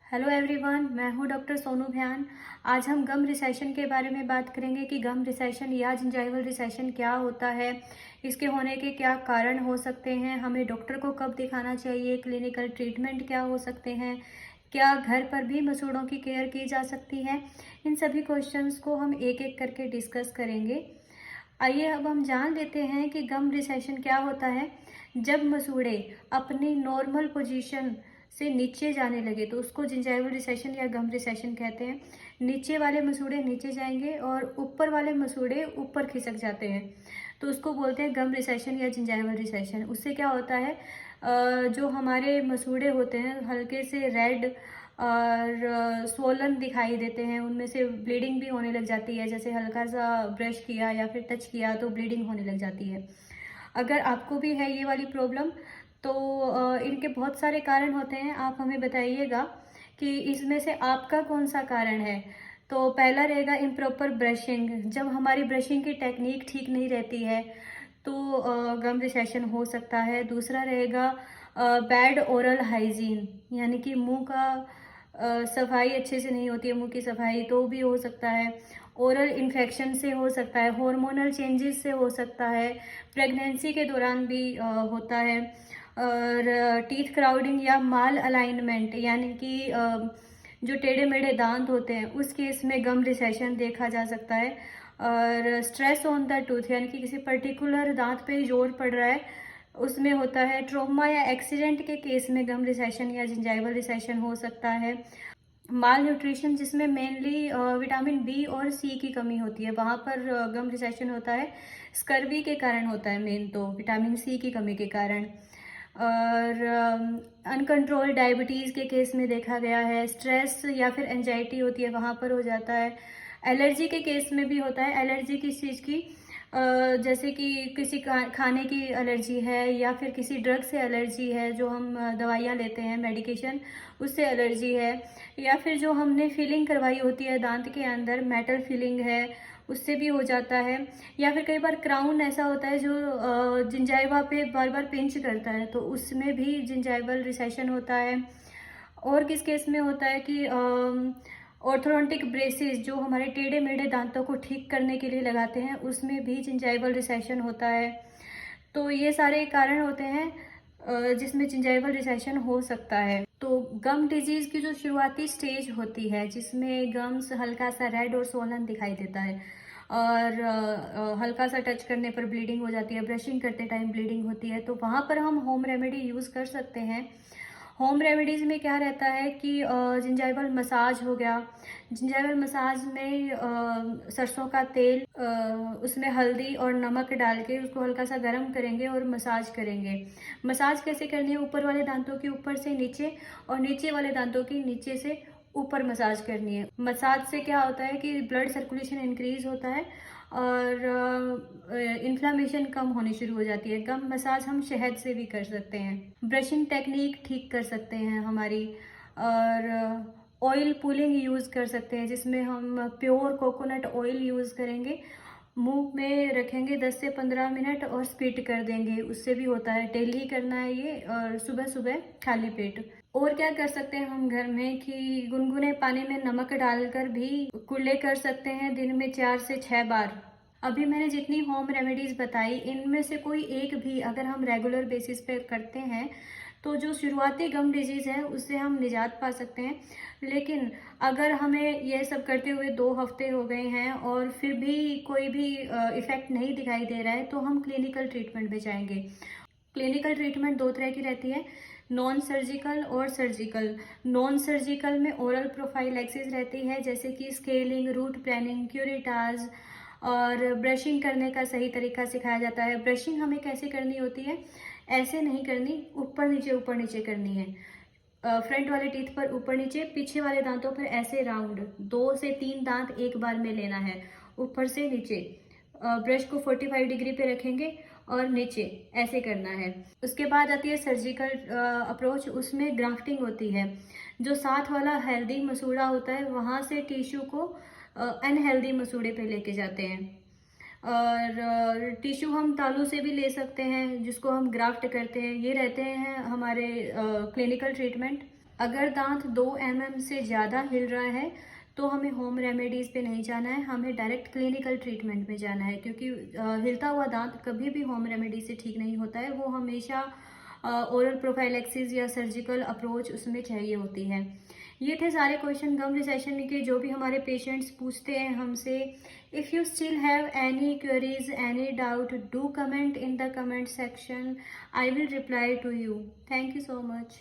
Hello everyone, मैं हूं doctor Sonu van. आज हम गम रिसेशन के बारे में बात करेंगे कि गम रिसेशन या जिंजाइवल रिसेशन क्या होता है, इसके होने के क्या कारण हो सकते हैं, हमें डॉक्टर को कब दिखाना चाहिए, क्लिनिकल ट्रीटमेंट क्या हो सकते हैं, क्या घर पर भी मसूड़ों की केयर की जा सकती है। इन सभी क्वेश्चंस को हम एक एक करके डिस्कस करेंगे। आइए अब हम जान लेते हैं कि गम रिसेशन क्या होता है। जब मसूड़े अपनी नॉर्मल पोजीशन से नीचे जाने लगे तो उसको जिंजाइवल रिसेशन या गम रिसेशन कहते हैं। नीचे वाले मसूड़े नीचे जाएंगे और ऊपर वाले मसूड़े ऊपर खिसक जाते हैं तो उसको बोलते हैं गम रिसेशन या जिंजाइवल रिसेशन। उससे क्या होता है, जो हमारे मसूड़े होते हैं हल्के से रेड और स्वोलन दिखाई देते हैं, उनमें से ब्लीडिंग भी होने लग जाती है। जैसे हल्का सा ब्रश किया या फिर टच किया तो ब्लीडिंग होने लग जाती है। अगर आपको भी है ये वाली प्रॉब्लम तो इनके बहुत सारे कारण होते हैं। आप हमें बताइएगा कि इसमें से आपका कौन सा कारण है। तो पहला रहेगा इम्प्रॉपर ब्रशिंग। जब हमारी ब्रशिंग की टेक्निक ठीक नहीं रहती है तो गम रिसेशन हो सकता है। दूसरा रहेगा बैड ओरल हाइजीन, यानी कि मुंह का सफाई अच्छे से नहीं होती है, मुंह की सफाई, तो भी हो सकता है। ओरल इन्फेक्शन से हो सकता है, हार्मोनल चेंजेस से हो सकता है, प्रेगनेंसी के दौरान भी होता है। और टीथ क्राउडिंग या माल अलाइनमेंट, यानी कि जो टेढ़े मेढ़े दांत होते हैं उस केस में गम रिसेशन देखा जा सकता है। और स्ट्रेस ऑन द टूथ, यानी कि किसी पर्टिकुलर दांत पे जोर पड़ रहा है, उसमें होता है। ट्रॉमा या एक्सीडेंट के केस में गम रिसेशन या जिंजाइवल रिसेशन हो सकता है। माल न्यूट्रिशन, जिसमें मेनली विटामिन बी और सी की कमी होती है, वहाँ पर गम रिसेशन होता है। स्कर्वी के कारण होता है मेन, तो विटामिन सी की कमी के कारण। और अनकंट्रोल्ड डायबिटीज़ के केस में देखा गया है। स्ट्रेस या फिर एंजाइटी होती है, वहाँ पर हो जाता है। एलर्जी के केस में भी होता है। एलर्जी किस चीज़ की, जैसे कि किसी खाने की एलर्जी है या फिर किसी ड्रग से एलर्जी है, जो हम दवाइयाँ लेते हैं मेडिकेशन, उससे एलर्जी है। या फिर जो हमने फिलिंग करवाई होती है दांत के अंदर, मेटल फिलिंग है, उससे भी हो जाता है। या फिर कई बार क्राउन ऐसा होता है जो जिंजाइवा पे बार बार पिंच करता है, तो उसमें भी जिंजाइवल रिसेशन होता है। और किस केस में होता है कि ऑर्थोडोंटिक ब्रेसेस, जो हमारे टेढ़े मेढ़े दांतों को ठीक करने के लिए लगाते हैं, उसमें भी जिंजाइवल रिसेशन होता है। तो ये सारे कारण होते हैं जिसमें जिंजाइवल रिसेशन हो सकता है। तो गम डिजीज की जो शुरुआती स्टेज होती है, जिसमें गम्स हल्का सा रेड और सोलन दिखाई देता है और हल्का सा टच करने पर ब्लीडिंग हो जाती है, ब्रशिंग करते टाइम ब्लीडिंग होती है, तो वहाँ पर हम होम रेमेडी यूज़ कर सकते हैं। होम रेमेडीज़ में क्या रहता है कि जिंजाइवल मसाज हो गया। जिंजाइवल मसाज में सरसों का तेल, उसमें हल्दी और नमक डाल के उसको हल्का सा गर्म करेंगे और मसाज करेंगे। मसाज कैसे करनी है, ऊपर वाले दांतों के ऊपर से नीचे और नीचे वाले दांतों की नीचे से ऊपर मसाज करनी है। मसाज से क्या होता है कि ब्लड सर्कुलेशन इंक्रीज होता है और इन्फ्लामेशन कम होनी शुरू हो जाती है। गम मसाज हम शहद से भी कर सकते हैं। ब्रशिंग टेक्निक ठीक कर सकते हैं हमारी। और ऑयल पुलिंग यूज़ कर सकते हैं, जिसमें हम प्योर कोकोनट ऑयल यूज़ करेंगे, मुंह में रखेंगे 10 से 15 मिनट और स्पिट कर देंगे, उससे भी होता है। डेली करना है ये, और सुबह सुबह खाली पेट। और क्या कर सकते हैं हम घर में कि गुनगुने पानी में नमक डालकर भी कुल्ले कर सकते हैं दिन में 4 से 6 बार। अभी मैंने जितनी होम रेमेडीज बताई, इनमें से कोई एक भी अगर हम रेगुलर बेसिस पे करते हैं तो जो शुरुआती गम डिजीज़ है उससे हम निजात पा सकते हैं। लेकिन अगर हमें यह सब करते हुए 2 हफ्ते हो गए हैं और फिर भी कोई भी इफ़ेक्ट नहीं दिखाई दे रहा है, तो हम क्लिनिकल ट्रीटमेंट पे जाएंगे। क्लिनिकल ट्रीटमेंट 2 तरह की रहती है, नॉन सर्जिकल और सर्जिकल। नॉन सर्जिकल में ओरल प्रोफाइलैक्सिस रहती है, जैसे कि स्केलिंग, रूट प्लानिंग, क्यूरेटाज, और ब्रशिंग करने का सही तरीका सिखाया जाता है। ब्रशिंग हमें कैसे करनी होती है, ऐसे नहीं करनी, ऊपर नीचे करनी है। फ्रंट वाले टीथ पर ऊपर नीचे, पीछे वाले दांतों पर ऐसे राउंड 2 से 3 दांत एक बार में लेना है, ऊपर से नीचे। ब्रश को 45 डिग्री पे रखेंगे और नीचे ऐसे करना है। उसके बाद आती है सर्जिकल अप्रोच। उसमें ग्राफ्टिंग होती है। जो साथ वाला हेल्दी मसूड़ा होता है, वहाँ से टिश्यू को अनहेल्दी मसूड़े पे लेके जाते हैं। और टिश्यू हम तालू से भी ले सकते हैं, जिसको हम ग्राफ्ट करते हैं। ये रहते हैं हमारे क्लिनिकल ट्रीटमेंट। अगर दांत 2 mm से ज़्यादा हिल रहा है तो हमें होम रेमेडीज़ पे नहीं जाना है, हमें डायरेक्ट क्लिनिकल ट्रीटमेंट में जाना है, क्योंकि हिलता हुआ दांत कभी भी होम रेमेडी से ठीक नहीं होता है। वो हमेशा ओरल प्रोफाइलैक्सिस या सर्जिकल अप्रोच उसमें चाहिए होती है। ये थे सारे क्वेश्चन गम रिसेशन के जो भी हमारे पेशेंट्स पूछते हैं हमसे। If you still have any queries, any doubt, do comment in the comment section, I will reply to you. Thank you so much.